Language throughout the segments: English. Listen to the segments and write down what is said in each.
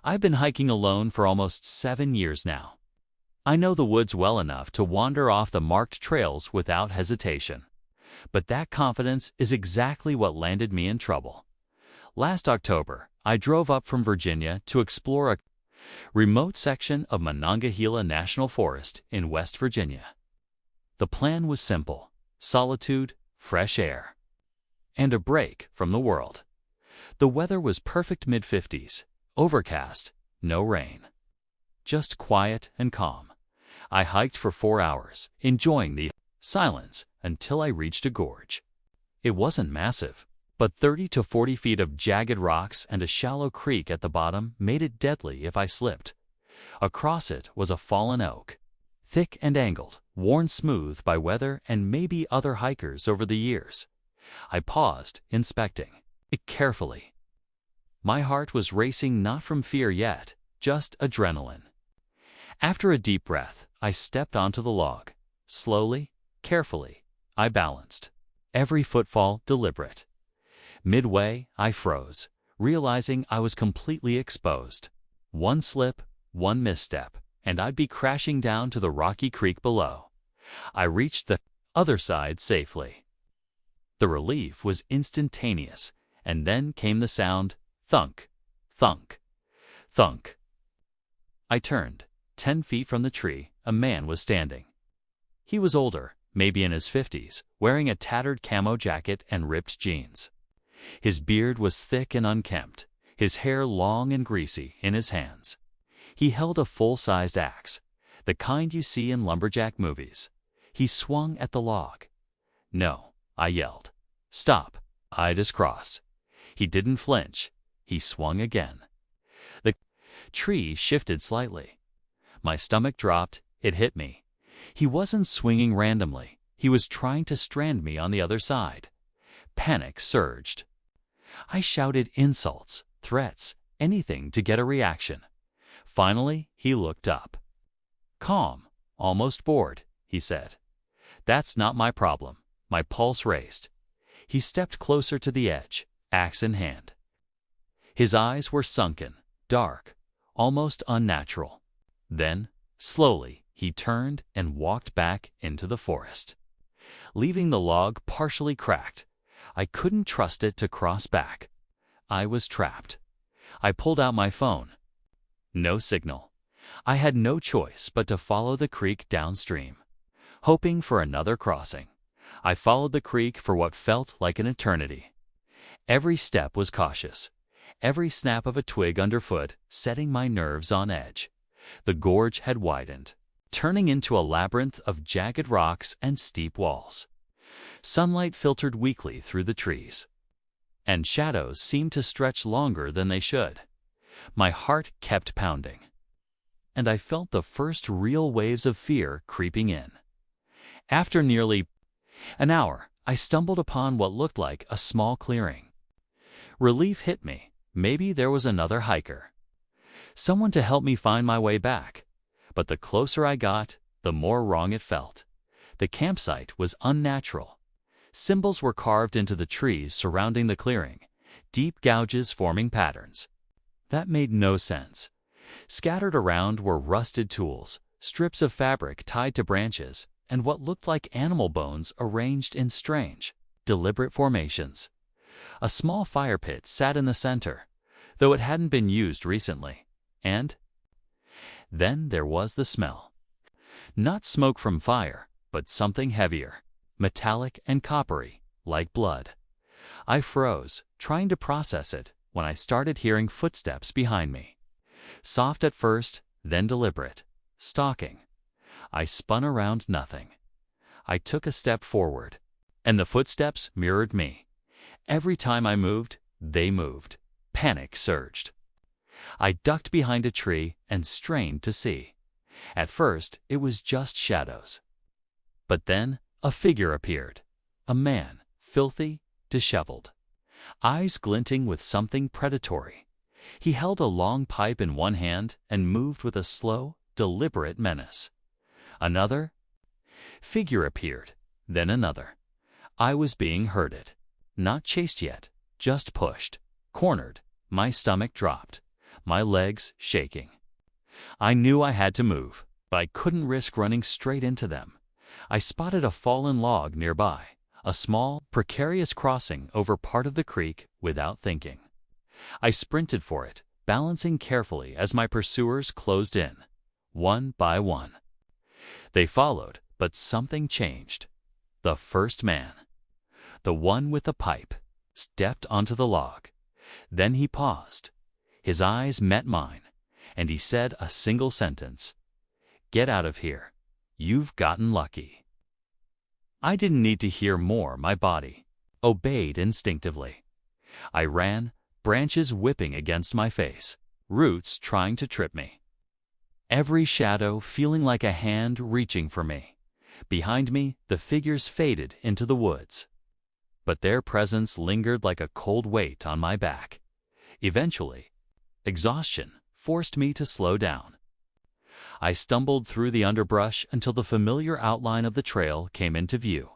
I've been hiking alone for almost 7 years now. I know the woods well enough to wander off the marked trails without hesitation. But that confidence is exactly what landed me in trouble. Last October, I drove up from Virginia to explore a remote section of Monongahela National Forest in West Virginia. The plan was simple: solitude, fresh air, and a break from the world. The weather was perfect mid-50s, overcast, no rain. Just quiet and calm. I hiked for 4 hours, enjoying the silence until I reached a gorge. It wasn't massive, but 30 to 40 feet of jagged rocks and a shallow creek at the bottom made it deadly if I slipped. Across it was a fallen oak, thick and angled, worn smooth by weather and maybe other hikers over the years. I paused, inspecting it carefully. My heart was racing, not from fear yet, just adrenaline. After a deep breath, I stepped onto the log. Slowly, carefully, I balanced. Every footfall deliberate. Midway, I froze, realizing I was completely exposed. One slip, one misstep, and I'd be crashing down to the rocky creek below. I reached the other side safely. The relief was instantaneous, and then came the sound: thunk, thunk, thunk. I turned. 10 feet from the tree, a man was standing. He was older, maybe in his 50s, wearing a tattered camo jacket and ripped jeans. His beard was thick and unkempt, his hair long and greasy in his hands. He held a full-sized axe, the kind you see in lumberjack movies. He swung at the log. "No," I yelled. "Stop." Eyed his cross. He didn't flinch. He swung again. The tree shifted slightly. My stomach dropped. It hit me. He wasn't swinging randomly. He was trying to strand me on the other side. Panic surged. I shouted insults, threats, anything to get a reaction. Finally, he looked up. Calm, almost bored, he said. "That's not my problem." My pulse raced. He stepped closer to the edge, axe in hand. His eyes were sunken, dark, almost unnatural. Then, slowly, he turned and walked back into the forest, leaving the log partially cracked. I couldn't trust it to cross back. I was trapped. I pulled out my phone. No signal. I had no choice but to follow the creek downstream, hoping for another crossing. I followed the creek for what felt like an eternity. Every step was cautious, every snap of a twig underfoot setting my nerves on edge. The gorge had widened, turning into a labyrinth of jagged rocks and steep walls. Sunlight filtered weakly through the trees, and shadows seemed to stretch longer than they should. My heart kept pounding, and I felt the first real waves of fear creeping in. After nearly an hour, I stumbled upon what looked like a small clearing. Relief hit me. Maybe there was another hiker, someone to help me find my way back. But the closer I got, the more wrong it felt. The campsite was unnatural. Symbols were carved into the trees surrounding the clearing, deep gouges forming patterns that made no sense. Scattered around were rusted tools, strips of fabric tied to branches, and what looked like animal bones arranged in strange, deliberate formations. A small fire pit sat in the center, though it hadn't been used recently. And then there was the smell. Not smoke from fire, but something heavier, metallic and coppery, like blood. I froze, trying to process it, when I started hearing footsteps behind me. Soft at first, then deliberate, stalking. I spun around. Nothing. I took a step forward, and the footsteps mirrored me. Every time I moved, they moved. Panic surged. I ducked behind a tree and strained to see. At first, it was just shadows. But then, a figure appeared. A man, filthy, disheveled, eyes glinting with something predatory. He held a long pipe in one hand and moved with a slow, deliberate menace. Another figure appeared, then another. I was being herded. Not chased yet, just pushed. Cornered. My stomach dropped. my legs shaking. I knew I had to move, but I couldn't risk running straight into them. I spotted a fallen log nearby, a small, precarious crossing over part of the creek without thinking. I sprinted for it, balancing carefully as my pursuers closed in, one by one. They followed, but something changed. The first man, the one with the pipe, stepped onto the log. Then he paused. His eyes met mine, and he said a single sentence: "Get out of here. You've gotten lucky." I didn't need to hear more. My body obeyed instinctively. I ran, branches whipping against my face, roots trying to trip me. Every shadow feeling like a hand reaching for me. Behind me, the figures faded into the woods. But their presence lingered like a cold weight on my back. Eventually, exhaustion forced me to slow down. I stumbled through the underbrush until the familiar outline of the trail came into view.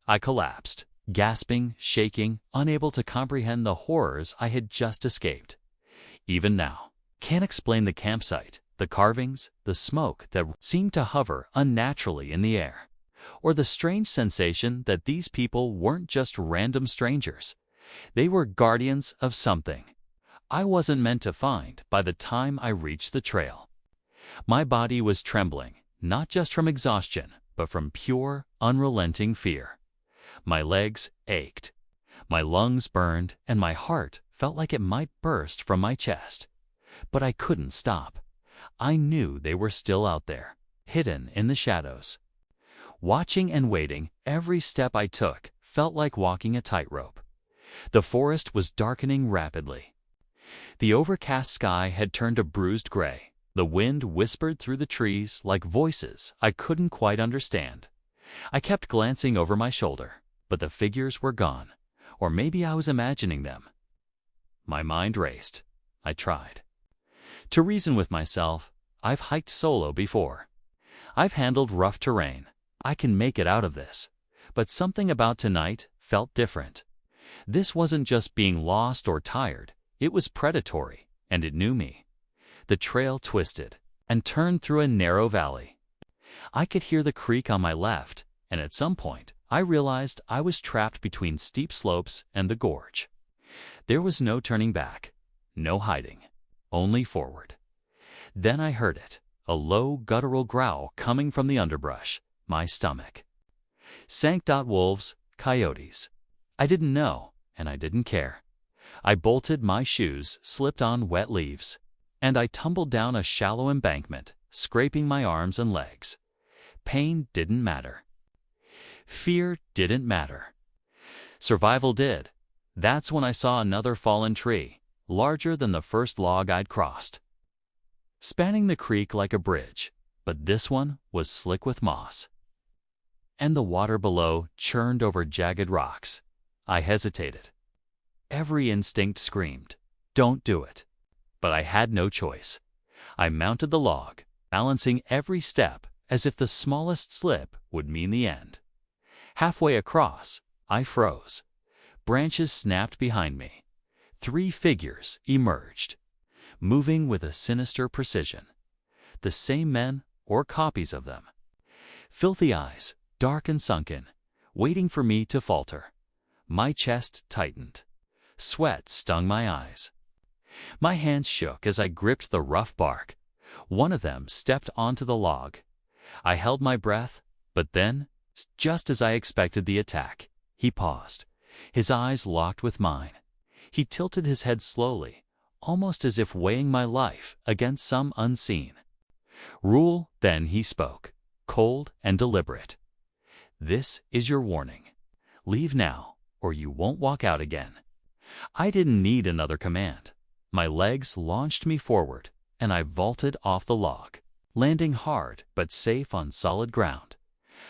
I collapsed, gasping, shaking, unable to comprehend the horrors I had just escaped. Even now, can't explain the campsite, the carvings, the smoke that seemed to hover unnaturally in the air, or the strange sensation that these people weren't just random strangers. They were guardians of something I wasn't meant to find by the time I reached the trail. My body was trembling, not just from exhaustion, but from pure, unrelenting fear. My legs ached, my lungs burned, and my heart felt like it might burst from my chest. But I couldn't stop. I knew they were still out there, hidden in the shadows. Watching and waiting, every step I took felt like walking a tightrope. The forest was darkening rapidly. The overcast sky had turned a bruised gray. The wind whispered through the trees like voices I couldn't quite understand. I kept glancing over my shoulder, but the figures were gone, or maybe I was imagining them. My mind raced. I tried to reason with myself. I've hiked solo before. I've handled rough terrain. I can make it out of this. But something about tonight felt different. This wasn't just being lost or tired. It was predatory, and it knew me. The trail twisted and turned through a narrow valley. I could hear the creek on my left, and at some point, I realized I was trapped between steep slopes and the gorge. There was no turning back, no hiding, only forward. Then I heard it, a low guttural growl coming from the underbrush. My stomach sank. Wolves, coyotes. I didn't know, and I didn't care. I bolted my shoes, slipped on wet leaves, and I tumbled down a shallow embankment, scraping my arms and legs. Pain didn't matter. Fear didn't matter. Survival did. That's when I saw another fallen tree, larger than the first log I'd crossed, spanning the creek like a bridge, but this one was slick with moss. And the water below churned over jagged rocks. I hesitated. Every instinct screamed, "Don't do it." But I had no choice. I mounted the log, balancing every step as if the smallest slip would mean the end. Halfway across, I froze. Branches snapped behind me. 3 figures emerged, moving with a sinister precision. The same men, or copies of them. Filthy eyes, dark and sunken, waiting for me to falter. My chest tightened. Sweat stung my eyes. My hands shook as I gripped the rough bark. One of them stepped onto the log. I held my breath, but then, just as I expected the attack, he paused, his eyes locked with mine. He tilted his head slowly, almost as if weighing my life against some unseen rule. Then he spoke, cold and deliberate. "This is your warning. Leave now, or you won't walk out again." I didn't need another command. My legs launched me forward, and I vaulted off the log, landing hard but safe on solid ground.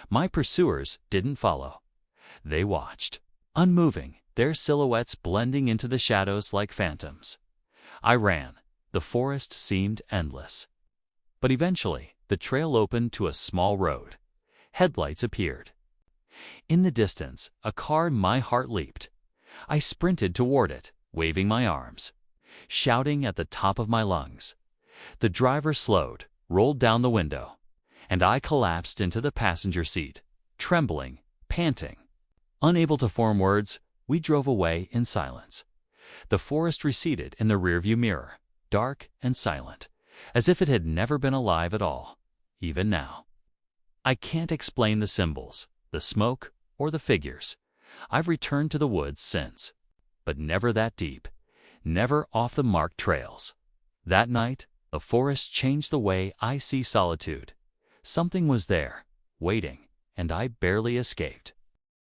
My pursuers didn't follow. They watched, unmoving, their silhouettes blending into the shadows like phantoms. I ran. The forest seemed endless. But eventually, the trail opened to a small road. Headlights appeared. In the distance, a car. My heart leaped. I sprinted toward it, waving my arms. shouting at the top of my lungs. The driver slowed, rolled down the window, and I collapsed into the passenger seat, trembling, panting. Unable to form words, we drove away in silence. The forest receded in the rearview mirror, dark and silent, as if it had never been alive at all, even now. I can't explain the symbols, the smoke, or the figures. I've returned to the woods since, but never that deep, never off the marked trails. That night, the forest changed the way I see solitude. Something was there, waiting, and I barely escaped.